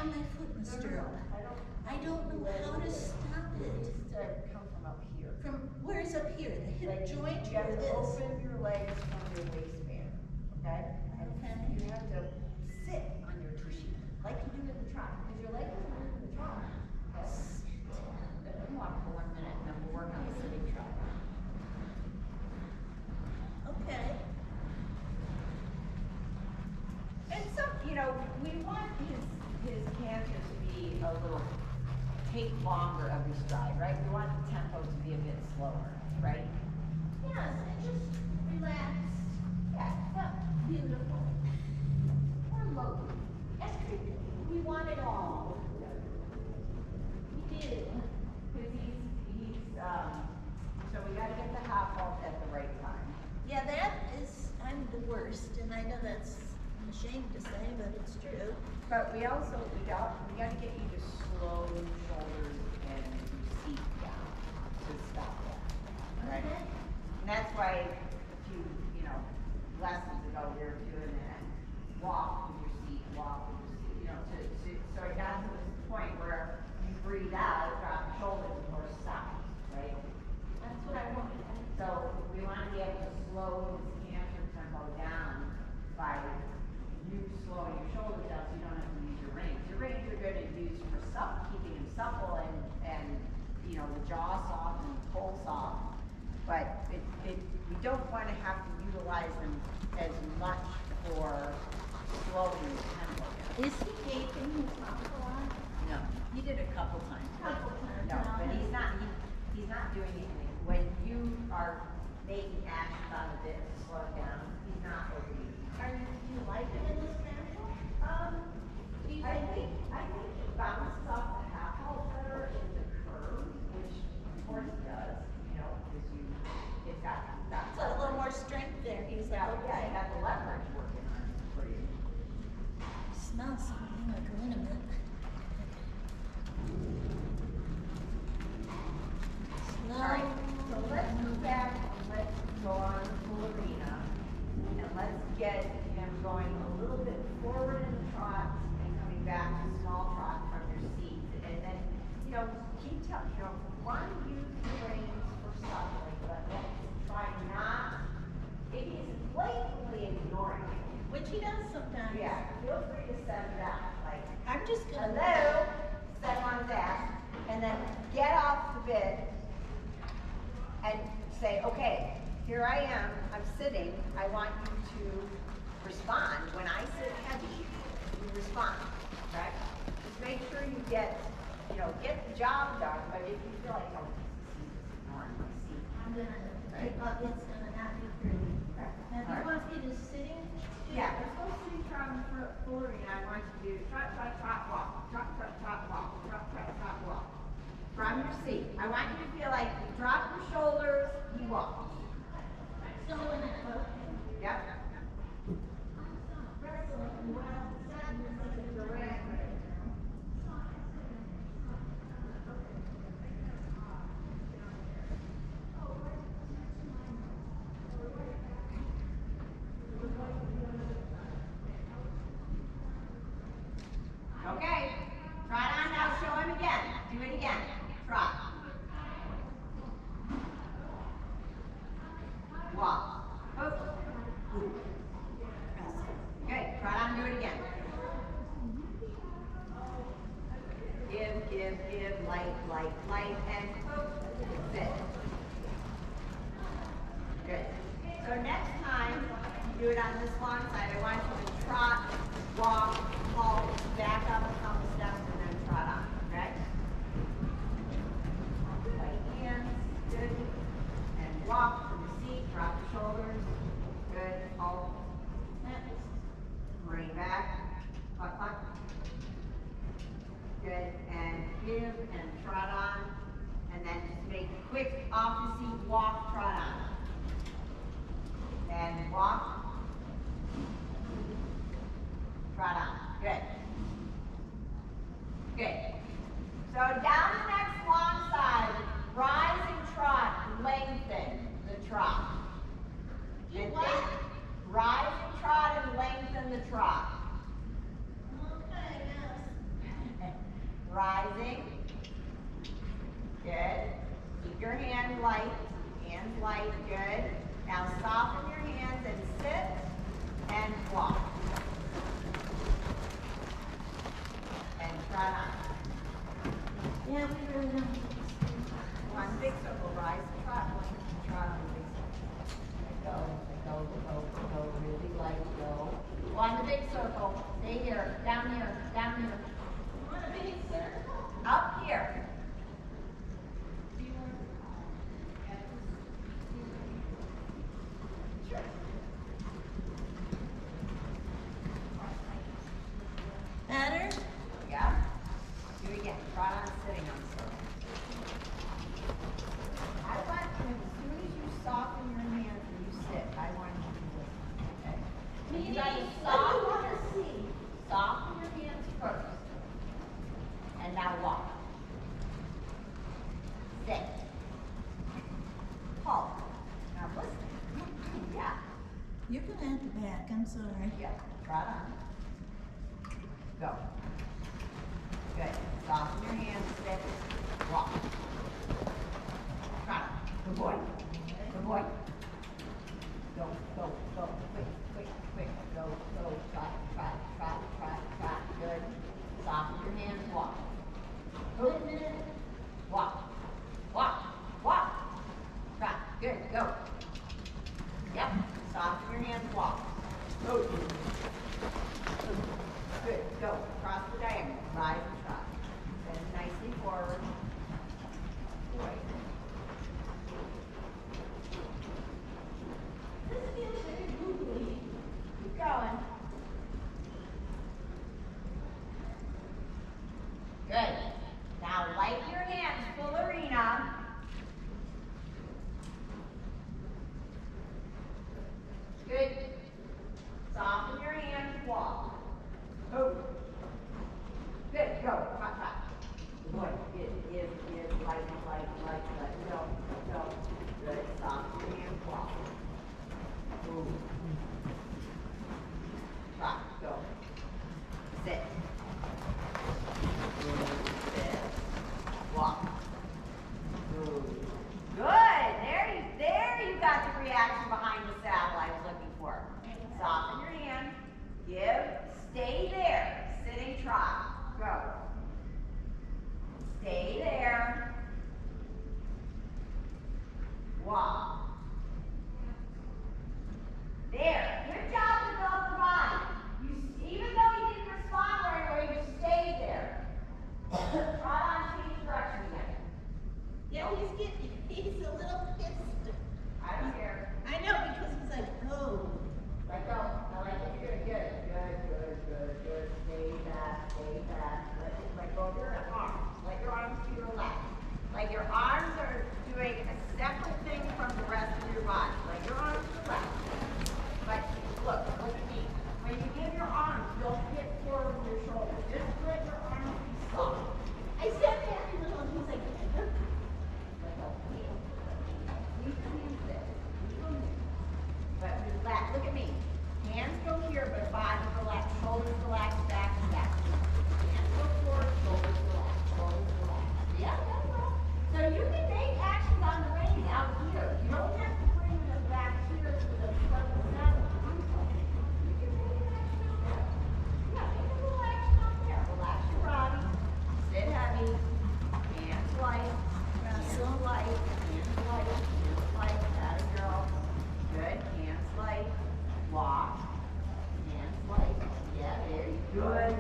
have my foot in the stirrup. I don't know how to stop It it. needs to come from up here. From, where's up here? The hip Like, joint you have or to this? open your legs from your waistband, okay? And Okay. you have to sit on your tushy, like you do in the trot, because your legs are in the trot. Okay? Let them walk for 1 minute, and then we'll work on the sitting trot. Okay. And some, you know, we want his canter to be a little, take longer every stride, right? We want the tempo to be a bit slower, right? Yes, and just relaxed. Yeah. Beautiful. Or low. We want it all. We did. Because so we gotta get the half vault at the right time. Yeah, that is, I'm the worst, and I know that's, I'm ashamed to say, but it's true. But we also, we gotta get you to slow your shoulders and your seat down to stop that, right? Okay. And that's why a few, lessons ago, we were doing that. Walk with your seat, walk with your seat, so it got to this point where you breathe out, drop your shoulders, and horse stops, right? That's what I wanted. So we want to be able to slow this canter tempo down by you slowing your shoulders down so you don't have to use your reins. Your reins are good to use for keeping them supple and the jaw soft and the pole soft. But we don't want to have to utilize them as much for slowing the tempo down. Is he gaping his mouth a lot? No, he did a couple times. Couple times. No, but he's not doing it. When you are making action on the bit to slow it down, he's not overusing. Do you like it in this manual? I think it bounces off the half vault better in the curve, which of course it does, because it's got So a little more strength there. He's like, yeah, it got the leverage working on it for you. Smells something like a liniment. Slow. All right, so let's go back and let's go on the full arena, and let's get him going a little bit forward in the trot and coming back to small trot from your seat. And then, keep telling, one, use the reins for suckling, but then try not, if he's blatantly ignoring you. Which he does sometimes. Yeah, feel free to set him down, like, I'm just gonna. hello, set him on that, and then get off the bit and say, okay, here I am, I'm sitting, I want you to respond. When I sit heavy, you respond, right? Just make sure you get the job done, but if you feel like, oh, he's ignoring my seat. I'm gonna pick up, it's gonna not be pretty. Now, do you want me to sitting? Yeah, let's go sitting trot on the floor, and I want you to do trot, trot, trot, walk, trot, trot, trot, walk, trot, trot, trot, walk. From your seat. I want you to feel like you drop your shoulders, you walk. So when I look. Yep. Okay. Trot on now. Show him again. Do it again. Trot. Walk. Oops. Good. Trot on. Do it again. Give. Light, and sit. Good. So next time you do it on this long side, I want you to trot, walk, halt, back up a couple steps, and then trot on. Okay? Right hands. Good. And walk from the seat. Drop your shoulders. Good. Halt. Bring back. Cluck, cluck. Good. And give and trot on. And then just make a quick off the seat walk, trot on. And walk. Trot on. Good. Good. So down the next long side, rise and trot, lengthen the trot. And what? Rise and trot and lengthen the trot. Okay, yes. rising. Good. Keep your hand light. Hands light. Good. Now soften your hands and sit and walk. And trot on. Yeah, we really don't. One big circle. Rise and trot. One trot on the big circle. Go. Really light. Go. Go on the big circle. Stay here. Down here. Down here. You want a big circle? Up here. Better? Yeah. Do it again. Trot on sitting on circle. I want you, as soon as you soften your hands and you sit, I want you to do this. Okay? You guys soften your hands first. And now walk. Sit. Halt. Now listen. Yeah. You can add the back, I'm sorry. Yeah. Trot on. Go. Good. Soften your hands, sit, walk. Trot. Good boy. Good boy. Go. Quick. Go. Trot. Good. Soften your hands, walk. Wait a minute. Walk. Trot. Good. Go. Yep. Soften your hands, walk. Go. Good. Go. Cross the diagonal. Rise and trot. Bend nicely forward. Right. This feels very googly. Keep going. Good. Now light your hands, full arena. Good. Soften your hands, walk. Move. Good, go. Trot. Boy, it is light. Go. Good. Soften your hands, walk. Move. Trot. Go. Sit. Sit. Walk. Move. Good. There you got the reaction behind the saddle I was looking for. Soften your hand. Stay there. Sitting trot. Go. Stay there. Walk. There. Good job with the upper body. Even though you didn't respond right away, you stayed there. Trot on, change direction again. Yeah, he's a little pissed. I don't care. I know, because he's like, oh. Let go. I like it. Good. Stay back. Let go of your arms. Let your arms be relaxed. Like your arms are doing a separate thing from the rest of your body. Let your arms relax. But look at me. When you give your arms, don't hit forward with your shoulders. Just let your arms be soft. I said that a little, and he's like, Let go. You can use this. But relax. Look at me. Hands go here, but body relax. Shoulders relax, back and back. Hands go forward, shoulders relax. Yeah. So you can make actions on the rein out here. You don't have to bring them back here to the front of the saddle. You can make an action out there. Yeah, make a little action out there. Relax your body. Sit heavy. Hands light. Hands light. That a girl. Good. Hands light. Walk. Hands light. Yeah, there you go. Good.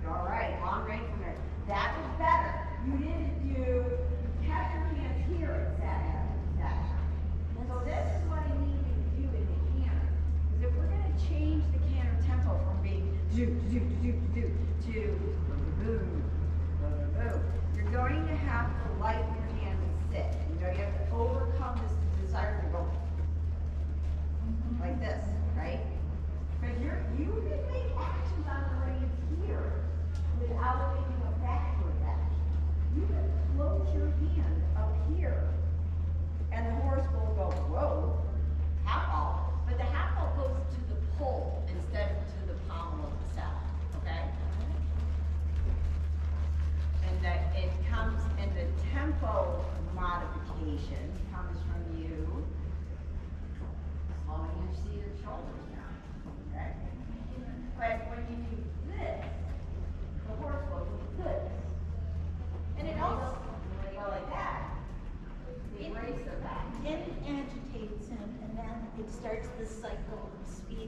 All right. Long range from there. That was better. You didn't do, you kept your hands here instead. So this is what I need you to do in the canter. Because if we're going to change the canter tempo from being to boom, you're going to have to lighten your hands and sit. You know, you have to overcome this desire to go like this, right? Because you can make actions on the reins here without making a backward action. You can float your hand up here, and the horse will go, whoa, half ball. But the half ball goes to the pole instead of to the pommel of the saddle, okay? And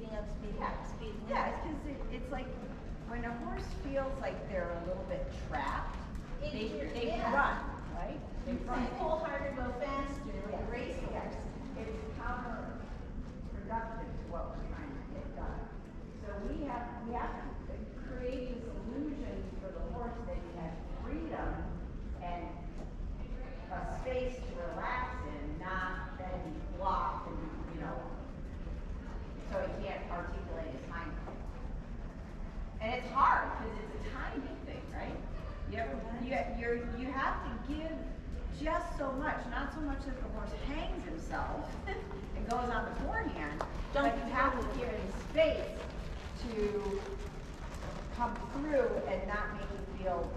speeding up, speeding Yeah, up, speeding up. yeah, it's like, when a horse feels like they're a little bit trapped, they Yeah. run, right? They run. They pull harder, go faster, like a race Yeah, horse. it's counterproductive to what we're trying to get done. So we have to create this illusion for the horse that he has freedom and a space to relax in, not that he's blocked and, so he can't articulate his hind leg. And it's hard, because it's a timing thing, right? You have to give just so much, not so much that the horse hangs himself and goes on the forehand, but you have to give him space to come through and not make him feel